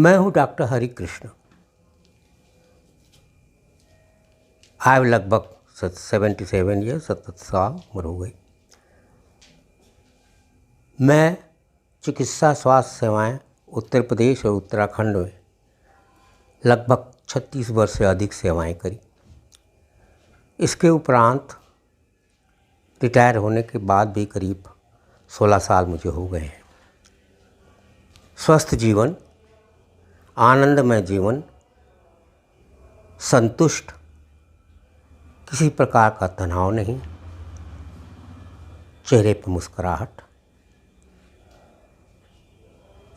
मैं हूँ डॉक्टर हरि कृष्ण। आयु लगभग 77 ईयर्स 77 साल उम्र हो गई। मैं चिकित्सा स्वास्थ्य सेवाएं उत्तर प्रदेश और उत्तराखंड में लगभग 36 वर्ष से अधिक सेवाएं करी। इसके उपरांत रिटायर होने के बाद भी करीब 16 साल मुझे हो गए हैं। स्वस्थ जीवन, आनंदमय जीवन, संतुष्ट, किसी प्रकार का तनाव नहीं, चेहरे पर मुस्कुराहट।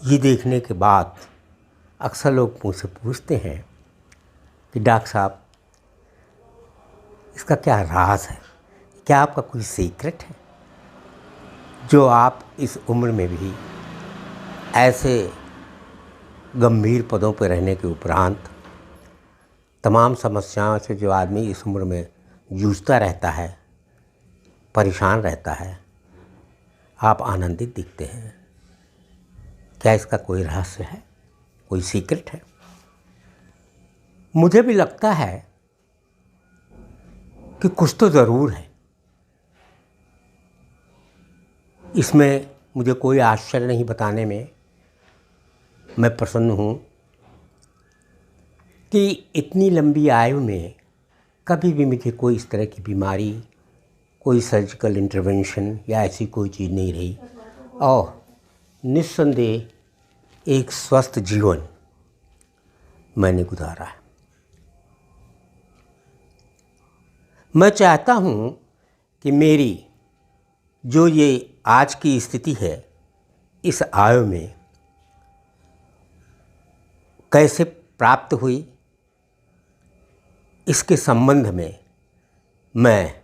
ये देखने के बाद अक्सर लोग मुझसे पूछते हैं कि डॉक्टर साहब, इसका क्या राज है? क्या आपका कोई सीक्रेट है जो आप इस उम्र में भी ऐसे गंभीर पदों पर रहने के उपरांत तमाम समस्याओं से जो आदमी इस उम्र में जूझता रहता है, परेशान रहता है, आप आनंदित दिखते हैं? क्या इसका कोई रहस्य है, कोई सीक्रेट है? मुझे भी लगता है कि कुछ तो ज़रूर है। इसमें मुझे कोई आश्चर्य नहीं बताने में। मैं प्रसन्न हूँ कि इतनी लंबी आयु में कभी भी मुझे कोई इस तरह की बीमारी, कोई सर्जिकल इंटरवेंशन या ऐसी कोई चीज़ नहीं रही और निस्संदेह एक स्वस्थ जीवन मैंने गुजारा है। मैं चाहता हूँ कि मेरी जो ये आज की स्थिति है, इस आयु में कैसे प्राप्त हुई, इसके संबंध में मैं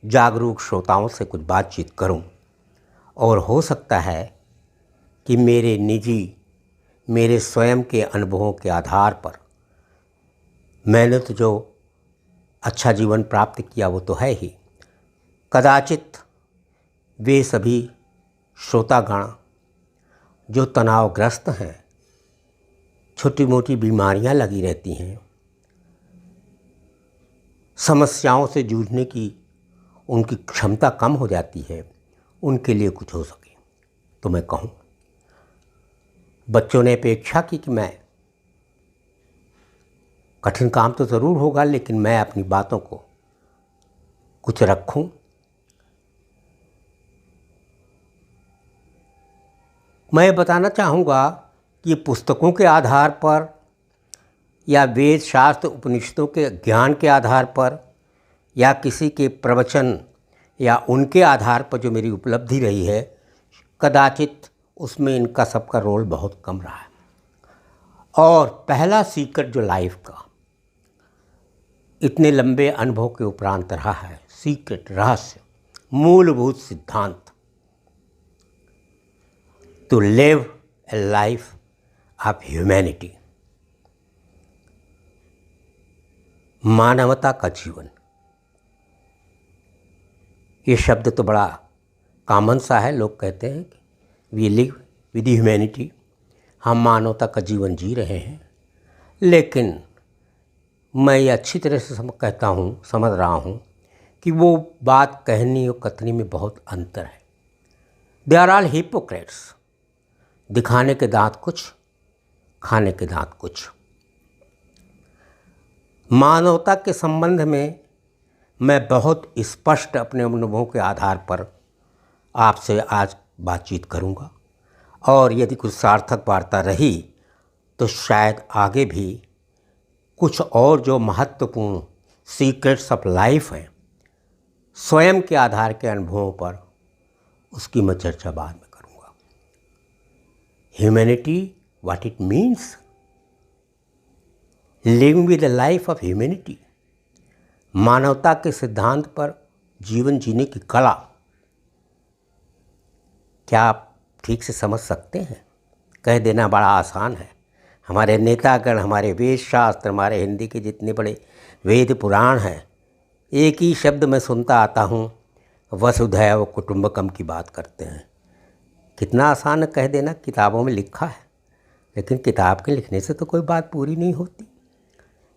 जागरूक श्रोताओं से कुछ बातचीत करूं और हो सकता है कि मेरे स्वयं के अनुभवों के आधार पर मैंने तो जो अच्छा जीवन प्राप्त किया वो तो है ही, कदाचित वे सभी श्रोतागण जो तनावग्रस्त हैं, छोटी मोटी बीमारियां लगी रहती हैं, समस्याओं से जूझने की उनकी क्षमता कम हो जाती है, उनके लिए कुछ हो सके तो मैं कहूँ। बच्चों ने अपेक्षा की कि मैं कठिन काम तो ज़रूर होगा लेकिन मैं अपनी बातों को कुछ रखूं। मैं बताना चाहूँगा कि ये पुस्तकों के आधार पर या वेद शास्त्र उपनिषदों के ज्ञान के आधार पर या किसी के प्रवचन या उनके आधार पर जो मेरी उपलब्धि रही है, कदाचित उसमें इनका सबका रोल बहुत कम रहा है। और पहला सीक्रेट जो लाइफ का इतने लंबे अनुभव के उपरांत रहा है, सीक्रेट, रहस्य, मूलभूत सिद्धांत, to live a life of humanity, मानवता का जीवन। ये शब्द तो बड़ा कॉमन सा है। लोग कहते हैं कि वी लिव विद ह्यूमैनिटी, हम मानवता का जीवन जी रहे हैं। लेकिन मैं ये अच्छी तरह से समझ रहा हूँ कि वो बात कहनी और कथनी में बहुत अंतर है। They are all hypocrites. दिखाने के दांत कुछ, खाने के दांत कुछ। मानवता के संबंध में मैं बहुत स्पष्ट अपने अनुभवों के आधार पर आपसे आज बातचीत करूंगा और यदि कुछ सार्थक वार्ता रही तो शायद आगे भी कुछ और जो महत्वपूर्ण सीक्रेट्स ऑफ लाइफ हैं, स्वयं के आधार के अनुभवों पर, उसकी मैं चर्चा बाद में करूंगा। Humanity, what it means, living with the life of humanity, मानवता के सिद्धांत पर जीवन जीने की कला। क्या आप ठीक से समझ सकते हैं? कह देना बड़ा आसान है। हमारे नेतागण, हमारे वेद शास्त्र, हमारे हिंदी के जितने बड़े वेद पुराण हैं, एक ही शब्द मैं सुनता आता हूँ, वसुधैव कुटुंबकम की बात करते हैं। कितना आसान है कह देना, किताबों में लिखा है। लेकिन किताब के लिखने से तो कोई बात पूरी नहीं होती।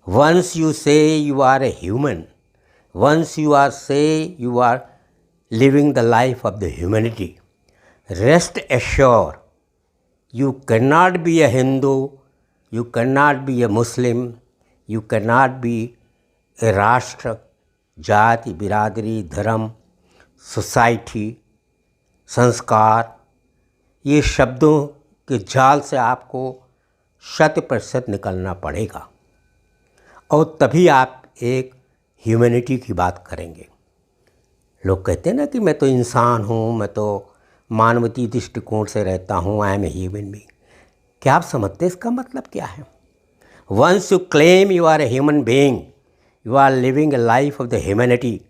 Once you say you are a human, once you are say you are living the life of the humanity, rest assured you cannot be a Hindu, you cannot be a Muslim, you cannot be a राष्ट्र, जाति, बिरादरी, धर्म, society, संस्कार, ये शब्दों के जाल से आपको 100% निकलना पड़ेगा और तभी आप एक ह्यूमैनिटी की बात करेंगे। लोग कहते हैं ना कि मैं तो इंसान हूँ, मैं तो मानवती दृष्टिकोण से रहता हूँ, I am a human being. क्या आप समझते हैं इसका मतलब क्या है? Once you claim you are a human being, you are living a life of the humanity,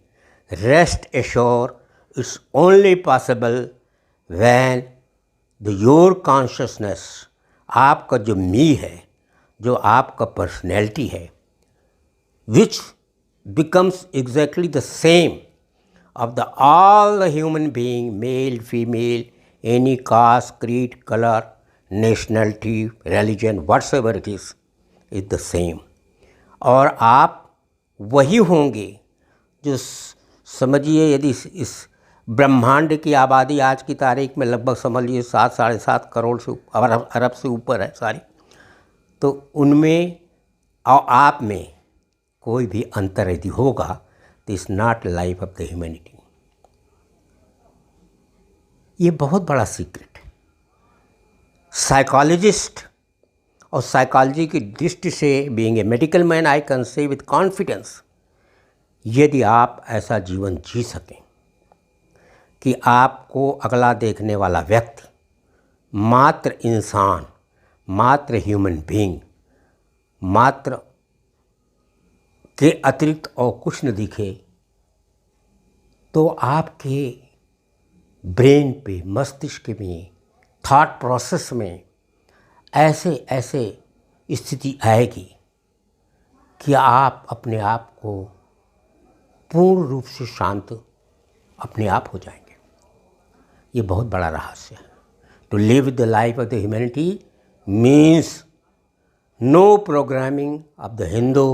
rest assure it's only possible when the your consciousness, आपका जो मी है, जो आपका पर्सनैलिटी है, which becomes exactly the same of the all the human being, male, female, any caste, creed, color, nationality, religion, whatsoever it is the same। और आप वही होंगे जो समझिए, यदि इस ब्रह्मांड की आबादी आज की तारीख में लगभग समझ लीजिए 7-7.5 करोड़ से अरब से ऊपर है सारी, तो उनमें और आप में कोई भी अंतर यदि होगा तो is not life of the humanity. ये बहुत बड़ा सीक्रेट है। साइकोलॉजिस्ट और साइकोलॉजी की दृष्टि से, being a medical man, I can say with confidence, यदि आप ऐसा जीवन जी सकें कि आपको अगला देखने वाला व्यक्ति मात्र इंसान, मात्र ह्यूमन बीइंग, मात्र के अतिरिक्त और कुछ न दिखे, तो आपके ब्रेन पे, मस्तिष्क में, थॉट प्रोसेस में ऐसे ऐसे स्थिति आएगी कि आप अपने आप को पूर्ण रूप से शांत अपने आप हो जाएंगे। ये बहुत बड़ा रहस्य है। To live the life of the humanity means no programming of the Hindu,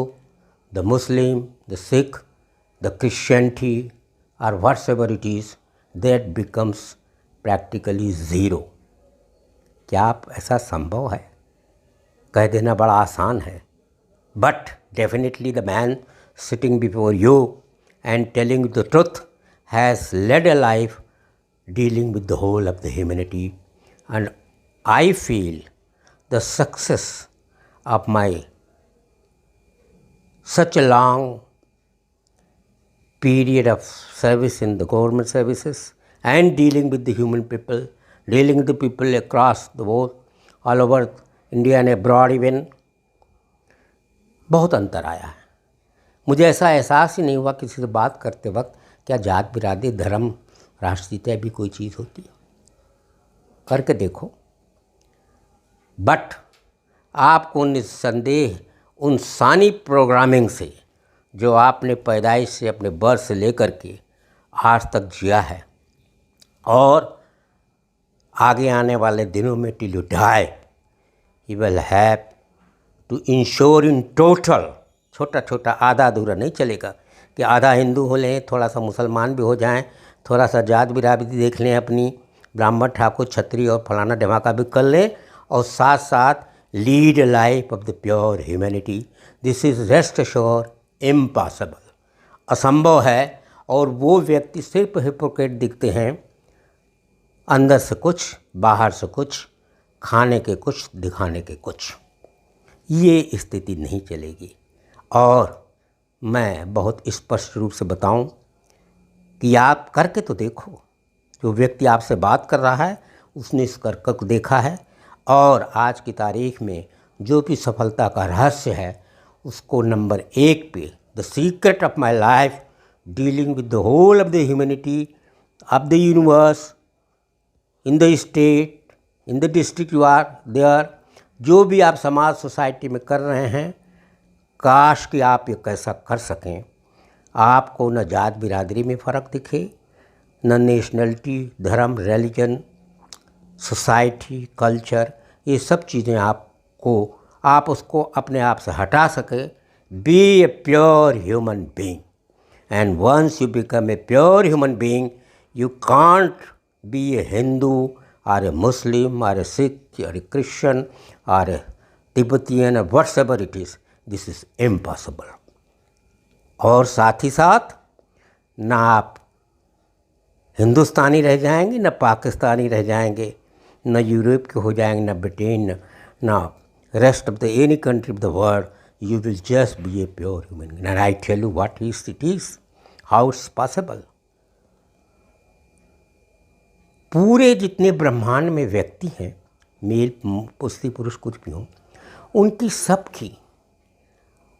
the Muslim, the Sikh, the Christianity or whatsoever it is, that becomes practically zero। क्या आप ऐसा संभव है? कह देना बड़ा आसान है, but definitely the man sitting before you and telling the truth has led a life dealing with the whole of the humanity, and I feel the success of my such a long period of service in the government services and dealing with the human people, dealing with the people across the world, all over India and abroad even, बहुत अंतर आया है। मुझे ऐसा एहसास ही नहीं हुआ किसी से बात करते वक्त क्या जात, बिरादरी, धर्म, राष्ट्रीयता भी कोई चीज़ होती है। करके देखो। बट आपको निस्संदेह उन सानी प्रोग्रामिंग से जो आपने पैदाइश से, अपने बर्थ से लेकर के आज तक जिया है, और आगे आने वाले दिनों में till you die you will have to insure in total, छोटा छोटा आधा अधूरा नहीं चलेगा कि आधा हिंदू हो लें, थोड़ा सा मुसलमान भी हो जाएं, थोड़ा सा जात बिरादरी देख लें अपनी, ब्राह्मण, ठाकुर, क्षत्रिय और फलाना ढमाका भी कर लें, और साथ साथ lead a life of the pure humanity। This is rest assured impossible। असंभव है। और वो व्यक्ति सिर्फ हिपोक्रेट दिखते हैं, अंदर से कुछ, बाहर से कुछ, खाने के कुछ, दिखाने के कुछ। ये स्थिति नहीं चलेगी। और मैं बहुत स्पष्ट रूप से बताऊं कि आप करके तो देखो। जो व्यक्ति आपसे बात कर रहा है उसने इस कर को देखा है, और आज की तारीख में जो भी सफलता का रहस्य है उसको नंबर 1 पे, the secret of my life dealing with the whole of the humanity of the universe, in the state, in the district you are there, जो भी आप समाज सोसाइटी में कर रहे हैं, काश कि आप ये कैसा कर सकें। आपको न जात बिरादरी में फ़र्क दिखे, न नेशनलिटी, धर्म, रिलीजन, सोसाइटी, कल्चर, ये सब चीज़ें आप उसको अपने आप से हटा सके। Be a pure human being, and once you become a pure human being, you can't be a Hindu or a Muslim or a Sikh or a Christian or a Tibetan or whatever it is. This is impossible. और साथ ही साथ ना आप हिंदुस्तानी रह जाएंगे, ना पाकिस्तानी रह जाएंगे, ना यूरोप के हो जाएंगे, ना ब्रिटेन, ना rest of the any country of the world. You will just be a pure human being. And I tell you what it is, how it's possible. पूरे जितने ब्रह्मांड में व्यक्ति हैं, मेल स्त्री पुरुष कुछ भी हों, उनकी सबकी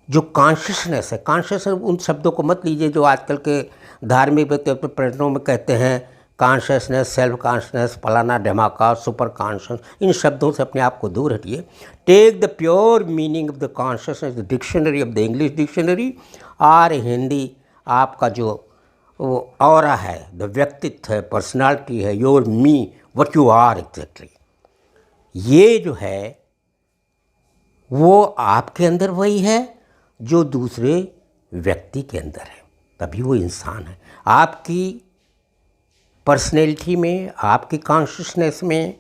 जो कॉन्शियसनेस है, कॉन्शियसनेस उन शब्दों को मत लीजिए जो आजकल के धार्मिक प्रवचनों में कहते हैं कॉन्शियसनेस, सेल्फ कॉन्शियसनेस, फलाना धमाका, सुपर कॉन्शियस. इन शब्दों से अपने आप को दूर हटिए. Take the pure meaning of the consciousness, the dictionary of the English dictionary और हिंदी. आपका जो वो ऑरा है, द व्यक्तित्व है, पर्सनालिटी है, your me, what you are exactly, ये जो है वो आपके अंदर वही है जो दूसरे व्यक्ति के अंदर है, तभी वो इंसान है. आपकी पर्सनैलिटी में, आपकी कॉन्शियसनेस में,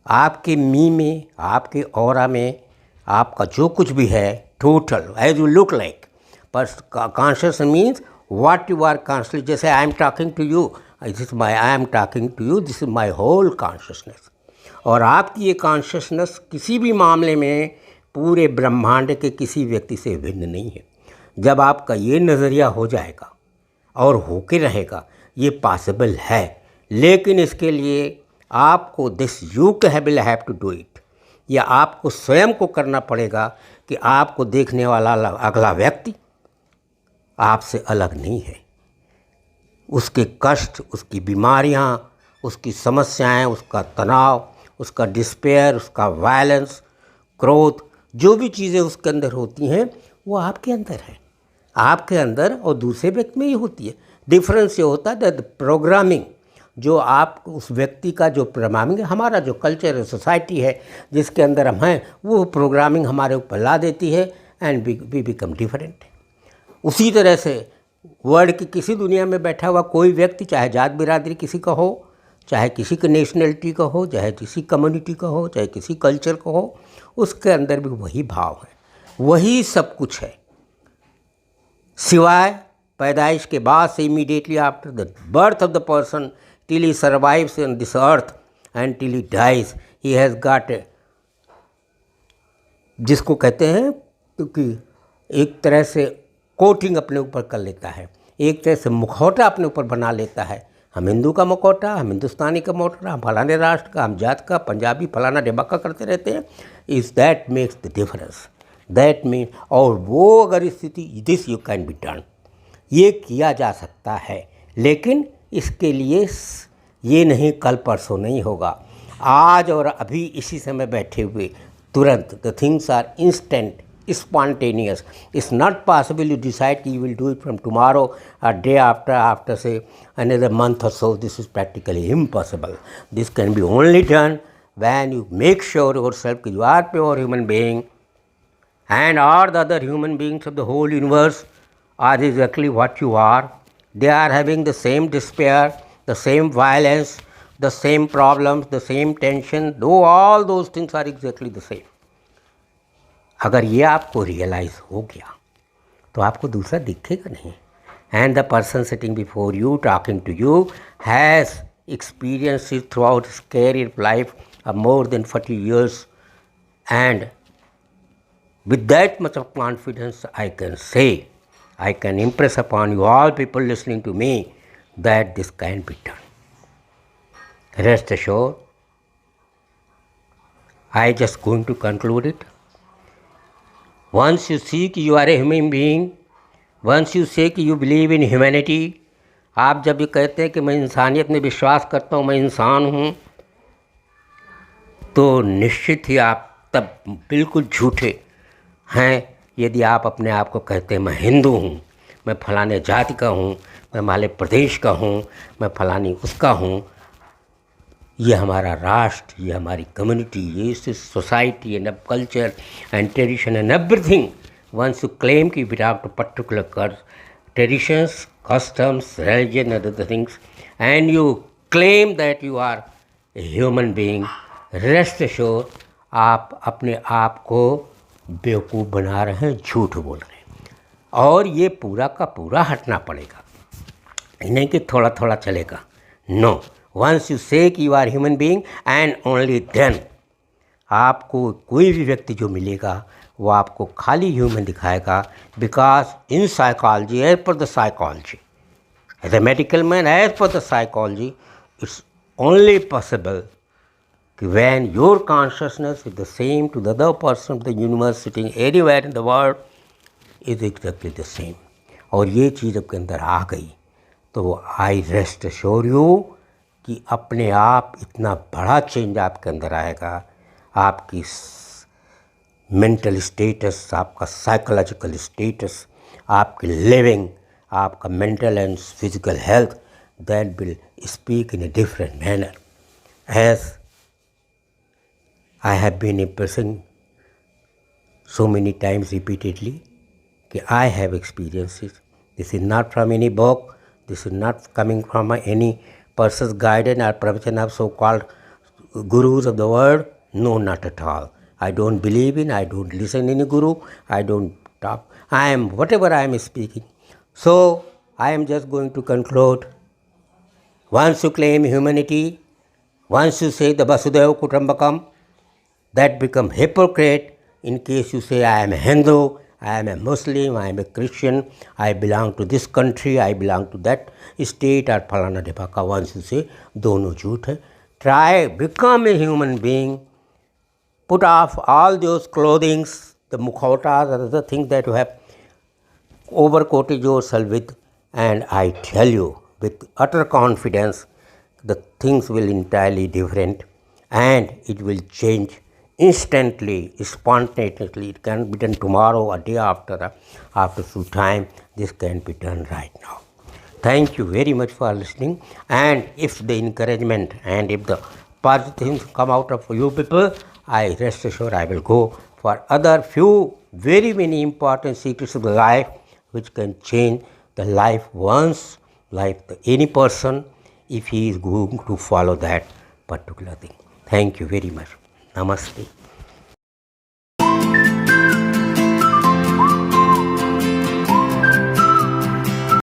आपके मी में, आपके ऑरा में, आपका जो कुछ भी है total as you look like. पर conscious means what you are consciously. जैसे I am talking to you, I am talking to you, this is my whole consciousness. और आपकी ये कॉन्शियसनेस किसी भी मामले में पूरे ब्रह्मांड के किसी व्यक्ति से भिन्न नहीं है. जब आपका ये नज़रिया हो जाएगा और होके रहेगा, ये पॉसिबल है, लेकिन इसके लिए आपको this you will have to do it. या आपको स्वयं को करना पड़ेगा कि आपको देखने वाला अगला व्यक्ति आपसे अलग नहीं है. उसके कष्ट, उसकी बीमारियां, उसकी समस्याएं, उसका तनाव, उसका डिस्पेयर, उसका वायलेंस, क्रोध, जो भी चीज़ें उसके अंदर होती हैं वो आपके अंदर है. आपके अंदर और दूसरे व्यक्ति में ही होती है. डिफरेंस ये होता है दैट प्रोग्रामिंग, जो आप उस व्यक्ति का जो प्रोग्रामिंग है, हमारा जो कल्चर है, सोसाइटी है जिसके अंदर हम हैं, वो प्रोग्रामिंग हमारे ऊपर ला देती है एंड वी बिकम डिफरेंट. उसी तरह से वर्ल्ड की किसी दुनिया में बैठा हुआ कोई व्यक्ति, चाहे जात बिरादरी किसी का हो, चाहे किसी के नेशनलिटी का हो, चाहे किसी कम्युनिटी का हो, चाहे किसी कल्चर का हो, उसके अंदर भी वही भाव है, वही सब कुछ है. सिवाय पैदाइश के बाद से immediately after the birth of the person till he survives in this earth and till he dies, he has got, जिसको कहते हैं, क्योंकि एक तरह से कोटिंग अपने ऊपर कर लेता है, एक तरह से मुखौटा अपने ऊपर बना लेता है. हम हिंदू का मुखौटा, हम हिंदुस्तानी का मुखौटा, हम फलाने राष्ट्र का, हम जात का, पंजाबी, फलाना ढिमका करते रहते हैं. Is that makes the difference. That mean, और वो अगर स्थिति, this you can be done, ये किया जा सकता है, लेकिन इसके लिए ये नहीं कल परसों नहीं होगा, आज और अभी इसी समय बैठे हुए तुरंत. The things are instant, spontaneous. It's not possible you decide you will do it from tomorrow or day after say another month or so. This is practically impossible. This can be only done when you make sure yourself that you are pure human being and all the other human beings of the whole universe are exactly what you are. They are having the same despair, the same violence, the same problems, the same tension, though all those things are exactly the same. अगर ये आपको realise हो गया तो आपको दूसरा दिखेगा नहीं. And the person sitting before you, talking to you, has experience it throughout his career life of more than 40 years, and with that much of confidence I can say, I can impress upon you all people listening to me that this can be done. Rest assured, I just going to conclude it. Once you see कि you are a human being, once you say कि you believe in humanity, आप जब ये कहते हैं कि मैं इंसानियत में विश्वास करता हूँ, मैं इंसान हूँ, तो निश्चित ही आप तब बिल्कुल झूठे हैं यदि आप अपने आप को कहते हैं मैं हिंदू हूँ, मैं फलाने जाति का हूँ, मैं माले प्रदेश का हूँ, मैं फलानी उसका हूँ. ये हमारा राष्ट्र, ये हमारी कम्युनिटी, ये society and culture and tradition and everything. Once you claim you belong to particular traditions, customs, religion and other things, and you claim that you are a human being, rest assured आप अपने आप को बेवकूफ़ बना रहे हैं, झूठ बोल रहे हैं. और ये पूरा का पूरा हटना पड़ेगा, नहीं कि थोड़ा थोड़ा चलेगा. नो, वंस यू से कि you are human being and only then आपको कोई भी व्यक्ति जो मिलेगा वो आपको खाली ह्यूमन दिखाएगा. Because in psychology, as per the psychology, as a medical man, as per the psychology, it's only possible कि when your consciousness is the same to the other person of the universe sitting anywhere in the world is exactly the same. और ये चीज़ आपके अंदर आ गई तो आई rest assure you कि अपने आप इतना बड़ा चेंज आपके अंदर आएगा. आपकी मेंटल स्टेटस, आपका साइकोलॉजिकल स्टेटस, आपकी लिविंग, आपका mental and physical health, that will speak in a different manner. As I have been impressing so many times repeatedly that I have experiences. This is not from any book. This is not coming from any person's guidance or pravachan of so-called gurus of the world. No, not at all. I don't believe in, I don't listen any guru, I don't talk. I am whatever I am speaking. So, I am just going to conclude. Once you claim humanity, once you say the Vasudeva Kutumbakam, that become hypocrite in case you say I am a Hindu, I am a Muslim, I am a Christian, I belong to this country, I belong to that state or falana dhipaka. Once you say dono jhoot hai. Try become a human being, put off all those clothings, the mukhotas or other things that you have overcoated yourself with, and I tell you with utter confidence the things will entirely different and it will change instantly, spontaneously. It can be done tomorrow or day after some time. This can be done right now. Thank you very much for listening. And if the encouragement and if the positive things come out of you people, I rest assured I will go for other few very many important secrets of the life which can change the life once, life of any person if he is going to follow that particular thing. Thank you very much. Namaste.